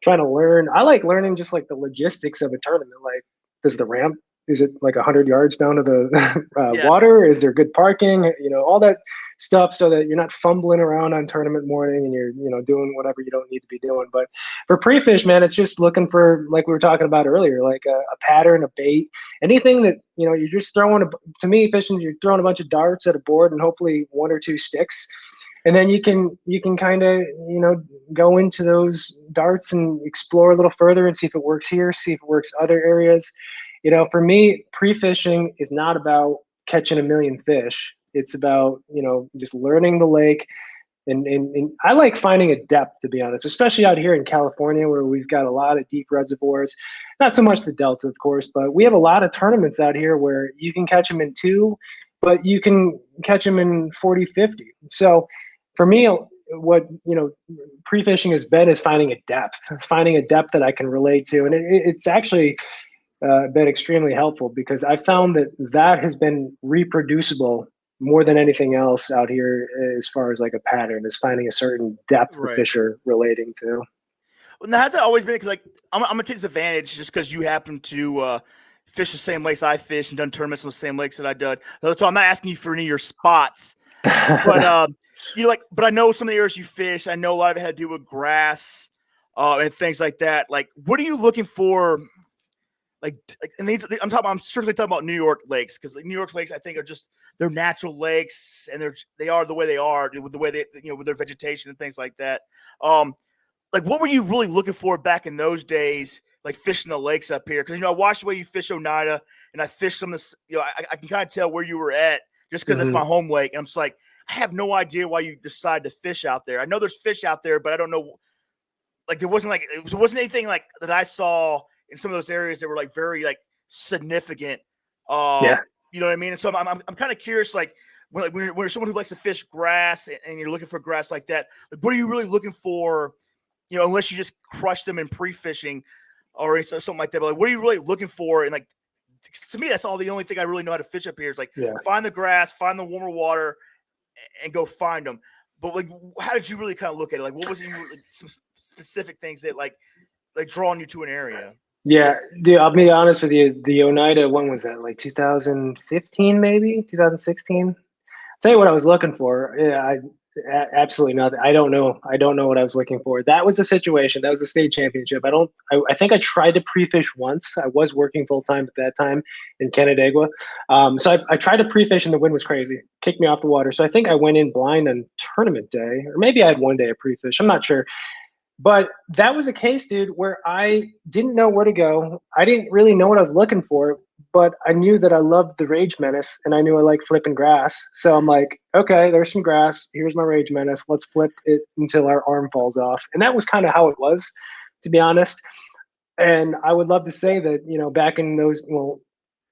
I like learning just like the logistics of a tournament. Like, does the ramp, is it like 100 yards down to the Yeah. water? Is there good parking? All that stuff, so that you're not fumbling around on tournament morning and you're, doing whatever you don't need to be doing. But for pre-fish, man, it's just looking for, like we were talking about earlier, like a pattern, a bait, anything that, you're just throwing. To me, fishing, you're throwing a bunch of darts at a board and hopefully one or two sticks. And then you can kind of, go into those darts and explore a little further and see if it works here, see if it works other areas. For me, pre-fishing is not about catching a million fish. It's about, just learning the lake. And I like finding a depth, to be honest, especially out here in California where we've got a lot of deep reservoirs. Not so much the Delta, of course, but we have a lot of tournaments out here where you can catch them in 2, but you can catch them in 40, 50. So for me, what, pre-fishing has been is finding a depth that I can relate to. And it's actually been extremely helpful because I found that has been reproducible more than anything else out here, as far as like a pattern, is finding a certain depth the Right. fish are relating to. Well, now, has that always been? Because like I'm gonna take this advantage just because you happen to fish the same lakes I fish and done tournaments on the same lakes that I done. So I'm not asking you for any of your spots, but but I know some of the areas you fish. I know a lot of it had to do with grass and things like that. Like, what are you looking for? And I'm strictly talking about New York lakes because New York lakes I think are just they're natural lakes and they are the way they are with the way they with their vegetation and things like that. Like what were you really looking for back in those days, like fishing the lakes up here? Because I watched the way you fish Oneida and I fished some of this. I can kind of tell where you were at just because that's Mhm. my home lake, and I'm just like I have no idea why you decided to fish out there. I know there's fish out there, but I don't know like there wasn't anything like that I saw in some of those areas that were like very like significant. Yeah. You know what I mean? And so I'm kind of curious, like when you're someone who likes to fish grass and you're looking for grass like that, like what are you really looking for? Unless you just crush them in pre-fishing or something like that. But like, what are you really looking for? And like to me, that's all the only thing I really know how to fish up here is like Yeah. find the grass, find the warmer water, and go find them. But like, how did you really kind of look at it? Like, what was some specific things that like drawing you to an area? Yeah, dude, I'll be honest with you. The Oneida, when was that? Like 2015, maybe 2016. Tell you what I was looking for. Yeah, Absolutely nothing. I don't know. I don't know what I was looking for. That was a situation. That was a state championship. I think I tried to pre-fish once. I was working full time at that time in Canandaigua. So I tried to pre-fish and the wind was crazy. Kicked me off the water. So I think I went in blind on tournament day, or maybe I had one day of pre-fish. I'm not sure. But that was a case, dude, where I didn't know where to go. I didn't really know what I was looking for, but I knew that I loved the Rage Menace and I knew I liked flipping grass. So I'm like, okay, there's some grass. Here's my Rage Menace. Let's flip it until our arm falls off. And that was kind of how it was, to be honest. And I would love to say that, back in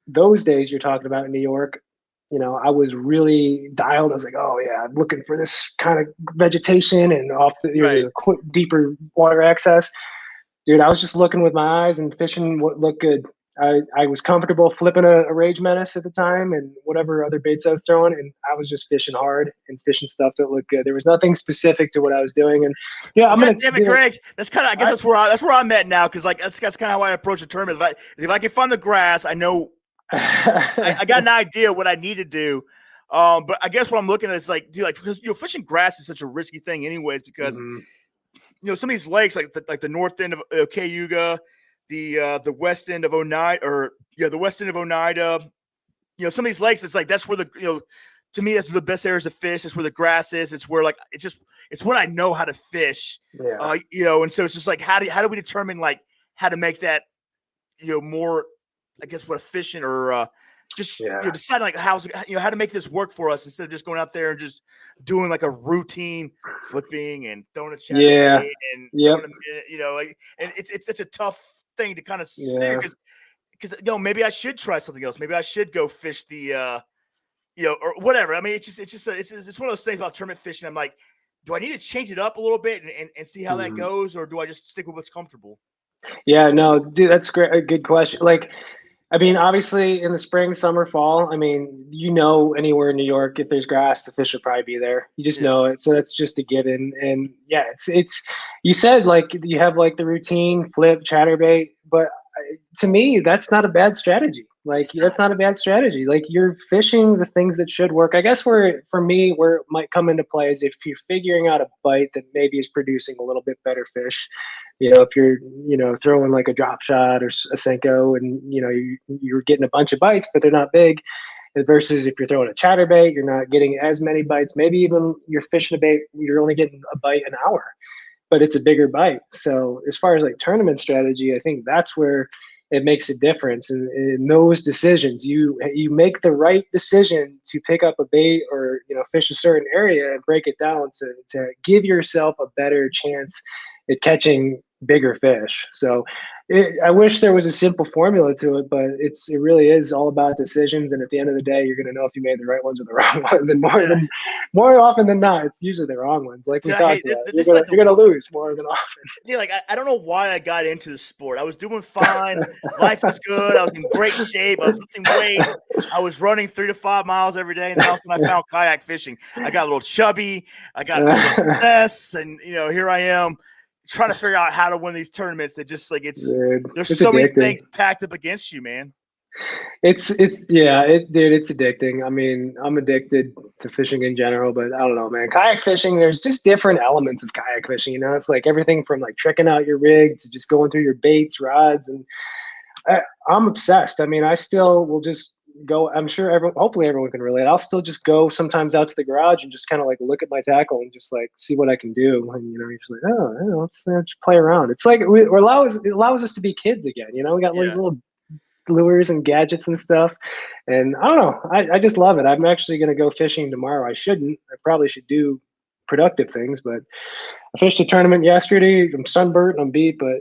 those days you're talking about in New York, I was really dialed. I was like, oh yeah, I'm looking for this kind of vegetation and there's Right. a deeper water access. Dude, I was just looking with my eyes and fishing what looked good. I was comfortable flipping a Rage Menace at the time and whatever other baits I was throwing, and I was just fishing hard and fishing stuff that looked good. There was nothing specific to what I was doing, and yeah, Well, I'm God gonna. damn it, Greg. That's kind of. I guess I, that's where I'm at now because like that's kind of how I approach the tournament. If I can find the grass, I know I got an idea what I need to do. But I guess what I'm looking at is like, dude, like because fishing grass is such a risky thing, anyways. Because Mhm. some of these lakes, like the north end of Cayuga, the west end of Oneida, or the west end of Oneida. Some of these lakes, it's like that's where to me that's the best areas to fish. It's where the grass is. It's where like it's when I know how to fish. Yeah. And so it's just like how do we determine like how to make that more, I guess, what efficient or just Yeah. deciding like how to make this work for us instead of just going out there and just doing like a routine flipping and throwing a Yeah. chatterbait and Yep. throwing like, and it's such a tough thing to kind of figure Yeah. because maybe I should try something else. Maybe I should go fish the or whatever. I mean, it's one of those things about tournament fishing. I'm like, do I need to change it up a little bit and see how that Mhm. goes, or do I just stick with what's comfortable? Yeah. No, dude, that's great. A good question. Like, I mean, obviously in the spring, summer, fall, I mean, anywhere in New York, if there's grass, the fish will probably be there. You just Yeah, know it. So that's just a given. And yeah, you said like you have like the routine flip, chatterbait, but to me, that's not a bad strategy. Like it's that's not. not a bad strategy. Like you're fishing the things that should work. I guess for me, where it might come into play is if you're figuring out a bite that maybe is producing a little bit better fish. If you're throwing like a drop shot or a Senko, and you're getting a bunch of bites, but they're not big. Versus if you're throwing a chatterbait, you're not getting as many bites. Maybe even you're fishing a bait, you're only getting a bite an hour, but it's a bigger bite. So as far as like tournament strategy, I think that's where it makes a difference in those decisions. You make the right decision to pick up a bait or fish a certain area and break it down to give yourself a better chance at catching bigger fish. So I wish there was a simple formula to it, but it really is all about decisions. And at the end of the day, you're going to know if you made the right ones or the wrong ones. And Yeah, more often than not, it's usually the wrong ones. Like we dude, I hate talked this. about, This is like you're gonna lose more than often. dude, like I don't know why I got into the sport. I was doing fine. Life was good. I was in great shape. I was lifting weights. I was running 3 to 5 miles every day. And then all of a sudden I found kayak fishing. I got a little chubby. I got a little less. And here I am trying to figure out how to win these tournaments. That just like Dude, there's it's so many addicting. things packed up against you, man. Dude, it's addicting. I mean, I'm addicted to fishing in general, but I don't know, man. Kayak fishing, there's just different elements of kayak fishing. It's like everything from like tricking out your rig to just going through your baits, rods, and I'm obsessed. I mean, I still will just go. I'm sure hopefully everyone can relate. I'll still just go sometimes out to the garage and just kind of like look at my tackle and just like see what I can do. And you're just like, oh, let's just play around. It's like it allows us to be kids again. We got like Yeah. little lures and gadgets and stuff. And I don't know. I just love it. I'm actually going to go fishing tomorrow. I shouldn't. I probably should do productive things, but I fished a tournament yesterday. I'm sunburnt. I'm beat, but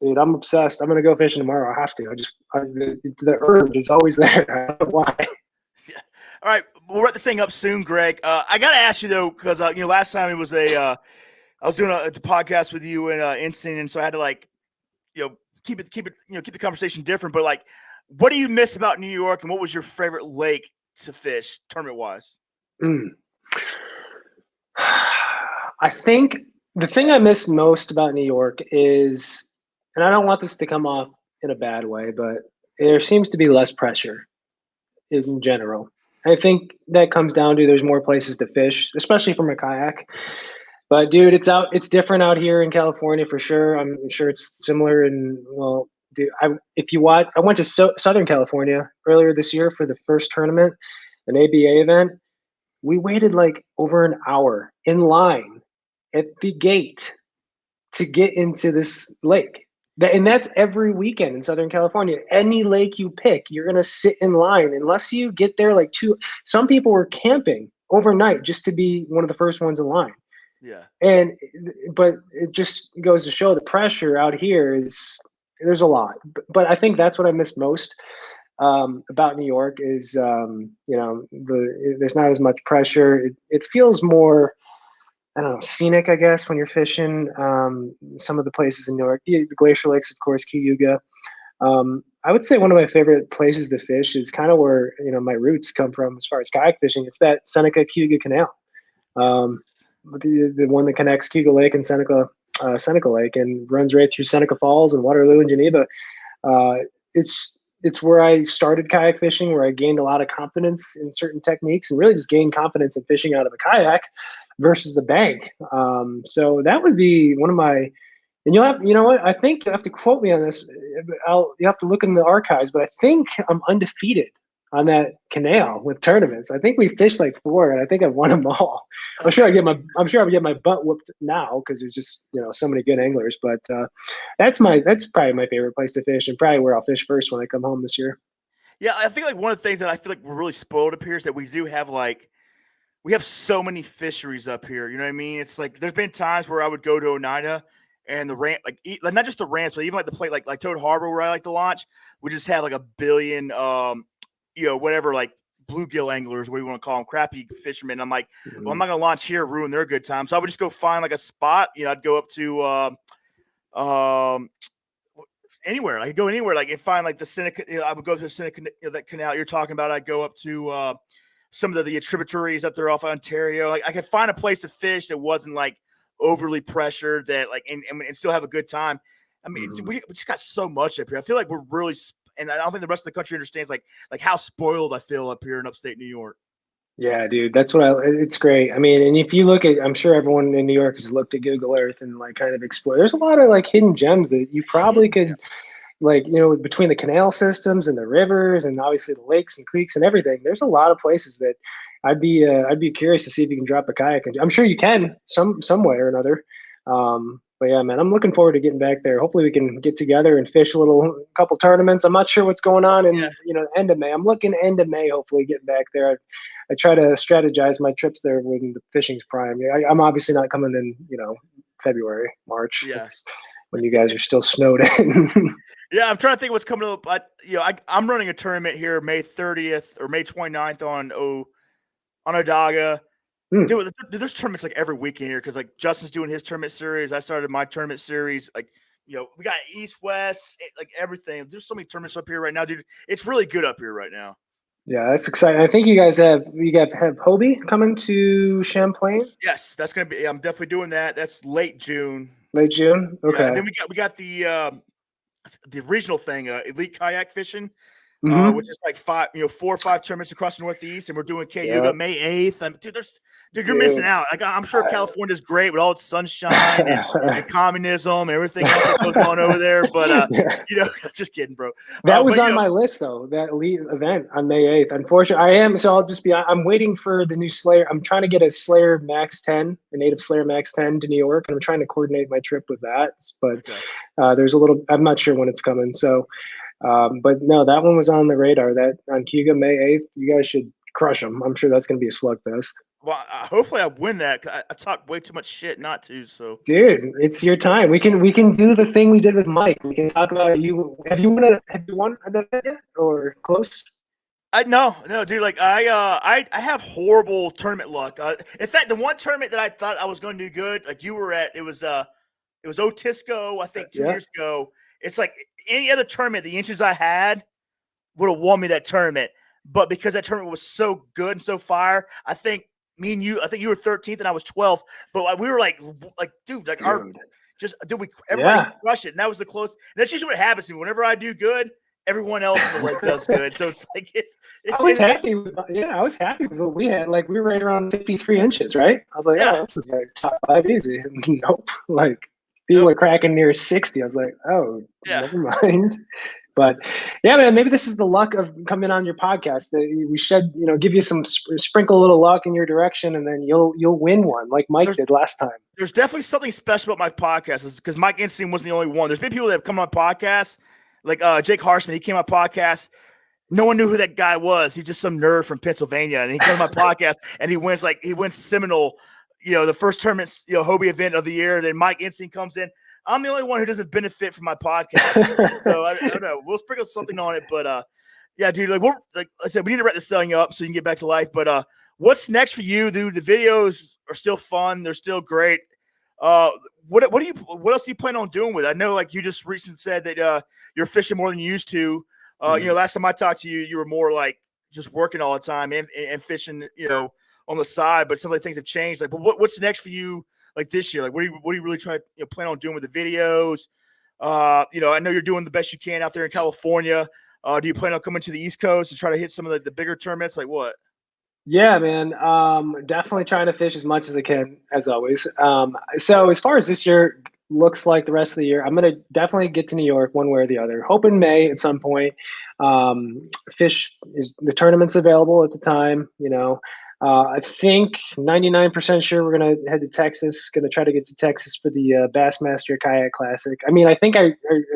dude, I'm obsessed. I'm going to go fishing tomorrow. I have to. The urge is always there. I don't know why. All right, we'll wrap this thing up soon, Greg. I got to ask you though, because last time it was I was doing a podcast with you in Instant, and so I had to like keep it keep the conversation different. But like, what do you miss about New York, and what was your favorite lake to fish tournament wise? Mm. I think the thing I miss most about New York is, and I don't want this to come off in a bad way, but there seems to be less pressure Yes. in general. I think that comes down to there's more places to fish, especially from a kayak. But dude, it's different out here in California for sure. I'm sure it's similar in, well, dude, if you watch, I went to Southern California earlier this year for the first tournament, an ABA event. We waited like over an hour in line at the gate to get into this lake. And that's every weekend in Southern California. Any lake you pick, you're gonna sit in line unless you get there like two. Some people were camping overnight just to be one of the first ones in line. Yeah. And but it just goes to show the pressure out here is, there's a lot. But I think that's what I miss most about New York is, there's not as much pressure. It feels more, I don't know, scenic, I guess, when you're fishing. Some of the places in New York, the glacier lakes, of course, Cayuga. I would say one of my favorite places to fish is kind of where my roots come from as far as kayak fishing. It's that Seneca Cayuga Canal, Yes. the one that connects Cayuga Lake and Seneca Lake, and runs right through Seneca Falls and Waterloo and Geneva. Uh, it's where I started kayak fishing, where I gained a lot of confidence in certain techniques and really just gained confidence in fishing out of a kayak versus the bank. So that would be one of my, and you know what? I think you have to quote me on this. You have to look in the archives, but I think I'm undefeated on that canal with tournaments. I think we fished like four, and I think I won them all. Okay. I'm sure I would get my butt whooped now because there's just so many good anglers. But that's probably my favorite place to fish, and probably where I'll fish first when I come home this year. Yeah, I think like one of the things that I feel like we're really spoiled up here is that we do have like we have so many fisheries up here. You know what I mean? It's like there's been times where I would go to Oneida and the ramp, like not just the ramps, but even like the plate, like Toad Harbor where I like to launch, we just have like a billion, whatever, like bluegill anglers, what do you want to call them, crappy fishermen. I'm like, well, I'm Mhm. not gonna launch here, ruin their good time. So I would just go find like a spot. I'd go up to um, anywhere. I could go anywhere, like and find like the Seneca. I would go to the Seneca, that canal you're talking about. I'd go up to some of the tributaries up there off Ontario. Like I could find a place to fish that wasn't like overly pressured, that like and still have a good time. I mean, Mhm. we just got so much up here. I feel like we're really, and I don't think the rest of the country understands like how spoiled I feel up here in upstate New York. Yeah, dude, that's what it's great. I mean, and if you look at, I'm sure everyone in New York has looked at Google Earth and like kind of explore. There's a lot of like hidden gems that you probably Hidden gem. could, like, between the canal systems and the rivers and obviously the lakes and creeks and everything. There's a lot of places that I'd be curious to see if you can drop a kayak into. I'm sure you can some way or another. But yeah, man, I'm looking forward to getting back there. Hopefully we can get together and fish a couple tournaments. I'm not sure what's going on Yeah. in end of May. I'm looking end of May, hopefully getting back there. I try to strategize my trips there when the fishing's prime. Yeah, I'm obviously not coming in, February, March. Yeah. That's when you guys are still snowed in. Yeah, I'm trying to think what's coming up. I'm running a tournament here May 30th or May 29th on Odaga. Hmm. Dude, there's tournaments like every weekend here because like Justin's doing his tournament series. I started my tournament series. Like, we got East, West, like everything. There's so many tournaments up here right now, dude. It's really good up here right now. Yeah, that's exciting. I think you have Hobie coming to Champlain Yes, that's gonna be. I'm definitely doing that. That's late June. late June. Yeah, and Okay. then we got the regional thing, elite kayak fishing. Which Mm-hmm. is like 4 or 5 tournaments across the Northeast, and we're doing Yeah, Cayuga May 8th. Dude, you're missing dude. out. Like I'm sure I- California's great with all its sunshine and communism and everything else that goes on over there, but Yeah. just kidding, bro. That was But on my list though, that elite event on May 8th. Unfortunately, so I'll just I'm waiting for the new Slayer. I'm trying to get a Slayer Max 10, a native Slayer Max 10 to New York, and I'm trying to coordinate my trip with that. But okay. I'm not sure when it's coming. So, but no, that one was on the radar. That on Cuba, May 8th. You guys should crush them. I'm sure that's going to be a slugfest. Well, hopefully I win that. 'Cause I talk way too much shit not to. So Dude, it's your time. We can do the thing we did with Mike. We can talk about you. Have you won an event yet or close? no, dude. Like I have horrible tournament luck. In fact, the one tournament that I thought I was going to do good, like you were at, it was Otisco, I think 2 Yeah. years ago. It's like any other tournament, the inches I had would have won me that tournament. But because that tournament was so good and so fire, I think you were 13th and I was 12th. But like, we were like, dude, Dude. everybody Yeah. crushed it. And that was the close. And that's usually what happens to me. Whenever I do good, everyone else in the lake does good. So it's like I it's was it, happy. I was happy with what we had. Like we were right around 53 inches, right? I was like, yeah. oh, this is like top 5 easy. Nope. Like people Nope. were cracking near 60. I was like, oh, Yeah. never mind. But yeah, man, maybe this is the luck of coming on your podcast. We should, give you some sprinkle a little luck in your direction, and then you'll win one like Mike There's did last time. there's definitely something special about my podcast is because Mike Instinct wasn't the only one. There's been people that have come on podcasts, like Jake Harshman. He came on podcast. No one knew who that guy was. He's just some nerd from Pennsylvania, and he comes on my podcast and he wins Seminole, the first tournament, Hobie event of the year. Then Mike Instinct comes in. I'm the only one who doesn't benefit from my podcast, so I don't know. We'll sprinkle something on it, but yeah, dude. Like I said, we need to wrap this selling up so you can get back to life. But what's next for you, dude? The videos are still fun. They're still great. Uh, what else do you plan on doing with it? I know, like you just recently said that you're fishing more than you used to. Last time I talked to you, you were more like just working all the time and fishing, on the side. But some of the things have changed. Like, but what's next for you? Like this year, like what are you really trying to plan on doing with the videos? I know you're doing the best you can out there in California. Do you plan on coming to the East Coast and try to hit some of the bigger tournaments? Like what? Yeah, man. Definitely trying to fish as much as I can, as always. So as far as this year looks like the rest of the year, I'm gonna definitely get to New York one way or the other. Hoping May at some point. Fish is the tournament's available at the time. I think 99% sure we're gonna head to Texas. Gonna try to get to Texas for the Bassmaster Kayak Classic. I mean, I think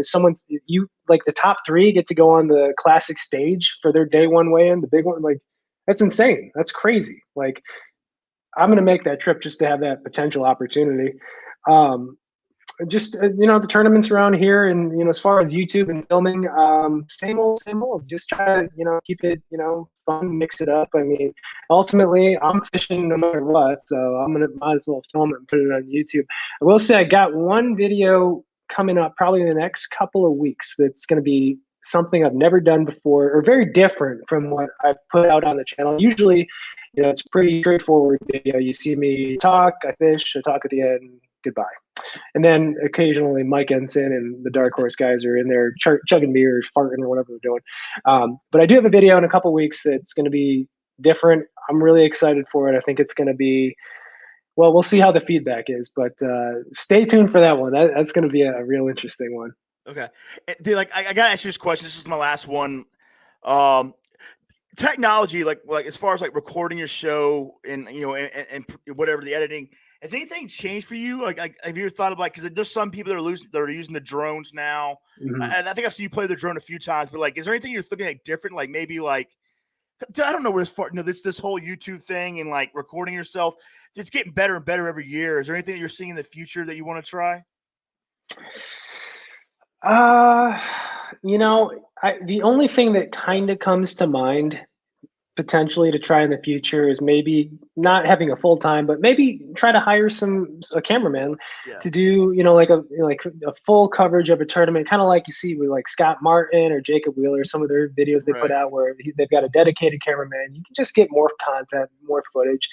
someone's you like the top three get to go on the classic stage for their Yeah. day one weigh in, the big one, like. That's insane. That's crazy. Like, I'm going to make that trip just to have that potential opportunity. Um, the tournaments around here, and as far as YouTube and filming, same old, same old. Just try to keep it fun, mix it up. I mean, ultimately, I'm fishing no matter what, so might as well film it and put it on YouTube. I will say I got one video coming up probably in the next couple of weeks that's going to be something I've never done before, or very different from what I've put out on the channel. Usually, it's pretty straightforward video. You see me talk, I fish, I talk at the end, goodbye. And then occasionally Mike Ensign and the Dark Horse guys are in there chugging beers, farting, or whatever they're doing. But I do have a video in a couple weeks that's going to be different. I'm really excited for it. I think it's going to be, well, we'll see how the feedback is, but stay tuned for that one. That's going to be a real interesting one. Okay. Dude, like I gotta ask you this question. This is my last one. Um, Technology, like as far as like recording your show and and whatever the editing, has anything changed for you? Like have you ever thought of because there's some people that are using the drones now, Mm-hmm. and I think I've seen you play the drone a few times. But like, is there anything you're thinking like different? Like maybe like I don't know where this whole YouTube thing and like recording yourself, it's getting better and better every year. Is there anything that you're seeing in the future that you want to try? Uh, the only thing that kind of comes to mind potentially to try in the future is maybe not having a full time, but maybe try to hire a cameraman Yeah. to do like a full coverage of a tournament, kind of like you see with like Scott Martin or Jacob Wheeler, some of their videos they put Right. out where they've got a dedicated cameraman. You can just get more content, more footage,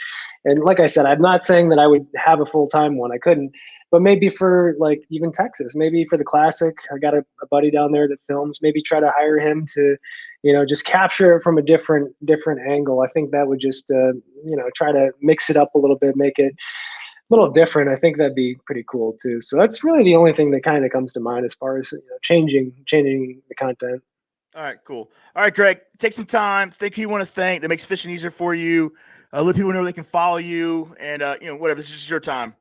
and like I said, I'm not saying that I would have a full time one. I couldn't. But maybe for like even Texas, maybe for the Classic, I got a buddy down there that films. Maybe try to hire him to just capture it from a different angle. I think that would just try to mix it up a little bit, make it a little different. I think that'd be pretty cool too. So that's really the only thing that kind of comes to mind as far as changing the content. All right, cool. All right, Greg, take some time. Think who you want to thank that makes fishing easier for you. Let people know they can follow you, and whatever. This is your time.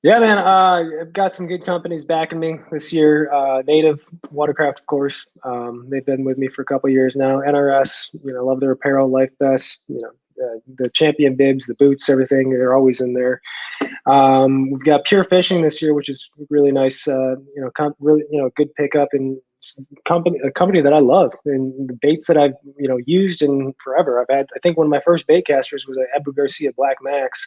Yeah, man. I've got some good companies backing me this year. Native Watercraft, of course. They've been with me for a couple of years now. NRS, love their apparel, Life Vest. The Champion bibs, the boots, everything. They're always in there. We've got Pure Fishing this year, which is really nice. Really, good pickup and a company that I love, and the baits that I've used in forever. I think one of my first bait casters was a Abu Garcia Black Max.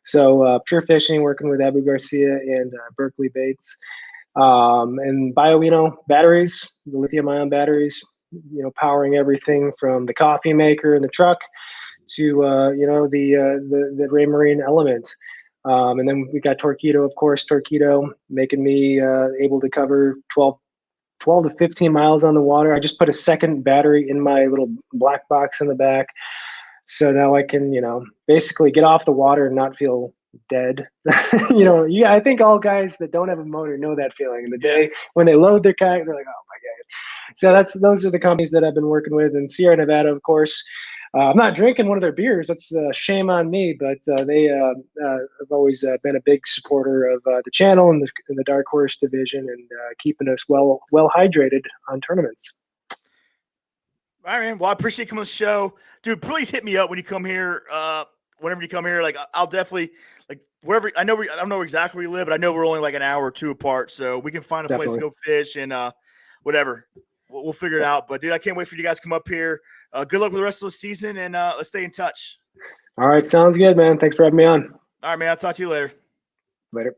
So Pure Fishing, working with Abu Garcia and Berkeley Baits, and batteries, the lithium-ion batteries, powering everything from the coffee maker in the truck to the Raymarine Element. And then we got Torquedo, of course. Torquedo making me able to cover 12 12 to 15 miles on the water. I just put a second battery in my little black box in the back. So now I can, basically get off the water and not feel dead. Yeah, I think all guys that don't have a motor know that feeling. The Yeah. day when they load their kayak, they're like, oh my God. So those are the companies that I've been working with. And Sierra Nevada, of course, I'm not drinking one of their beers. That's shame on me. But they have always been a big supporter of the channel and the Dark Horse division, and keeping us well hydrated on tournaments. All right, man. Well, I appreciate you coming on the show, dude. Please hit me up when you come here. Whenever you come here, like I'll definitely wherever. I don't know exactly where you live, but I know we're only like an hour or two apart, so we can find a place to Definitely. go fish and whatever. We'll figure it out. But dude, I can't wait for you guys to come up here. Good luck with the rest of the season, and let's stay in touch. All right, sounds good, man. Thanks for having me on. All right, man. I'll talk to you later. Later.